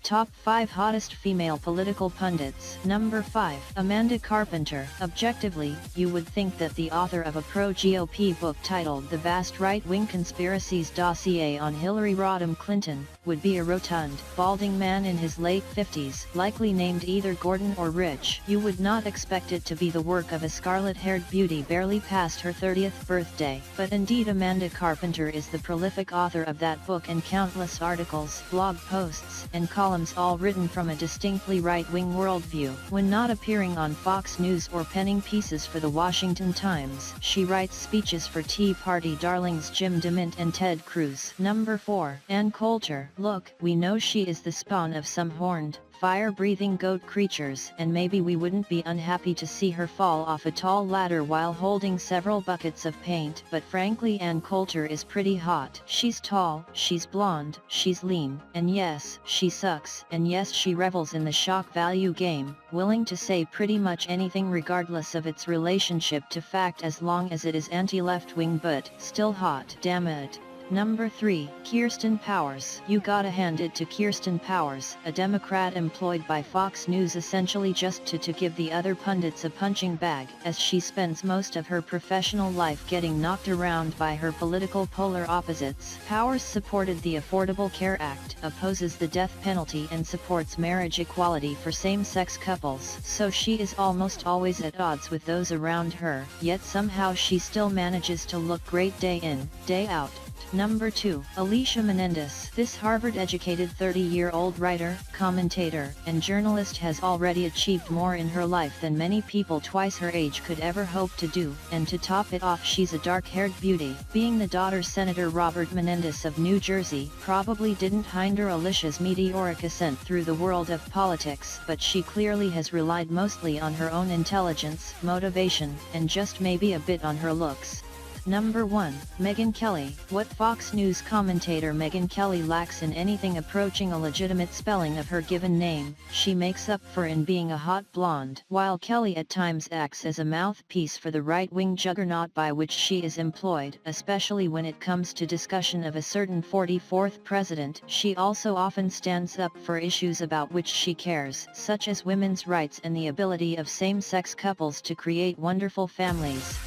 Top 5 Hottest Female Political Pundits. Number 5. Amanda Carpenter. Objectively, you would think that the author of a pro-GOP book titled The Vast Right-Wing Conspiracies Dossier on Hillary Rodham Clinton, would be a rotund, balding man in his late 50s, likely named either Gordon or Rich. You would not expect it to be the work of a scarlet-haired beauty barely past her 30th birthday. But indeed Amanda Carpenter is the prolific author of that book and countless articles, blog posts, and columns all written from a distinctly right-wing worldview. When not appearing on Fox News or penning pieces for the Washington Times, she writes speeches for Tea Party darlings Jim DeMint and Ted Cruz. Number 4. Ann Coulter. Look, we know she is the spawn of some horned, fire-breathing goat creatures, and maybe we wouldn't be unhappy to see her fall off a tall ladder while holding several buckets of paint, but frankly Ann Coulter is pretty hot. She's tall, she's blonde, she's lean, and yes, she sucks, and yes she revels in the shock value game, willing to say pretty much anything regardless of its relationship to fact as long as it is anti-left-wing, but still hot. Damn it. Number 3. Kirsten Powers. You gotta hand it to Kirsten Powers, a Democrat employed by Fox News essentially just to give the other pundits a punching bag, as she spends most of her professional life getting knocked around by her political polar opposites. Powers supported the Affordable Care Act, opposes the death penalty and supports marriage equality for same-sex couples, so she is almost always at odds with those around her, yet somehow she still manages to look great day in, day out. Number 2. Alicia Menendez. This Harvard-educated 30-year-old writer, commentator, and journalist has already achieved more in her life than many people twice her age could ever hope to do, and to top it off she's a dark-haired beauty. Being the daughter Senator Robert Menendez of New Jersey probably didn't hinder Alicia's meteoric ascent through the world of politics, but she clearly has relied mostly on her own intelligence, motivation, and just maybe a bit on her looks. Number 1. Megyn Kelly. What Fox News commentator Megyn Kelly lacks in anything approaching a legitimate spelling of her given name, she makes up for in being a hot blonde. While Kelly at times acts as a mouthpiece for the right-wing juggernaut by which she is employed, especially when it comes to discussion of a certain 44th president, she also often stands up for issues about which she cares, such as women's rights and the ability of same-sex couples to create wonderful families.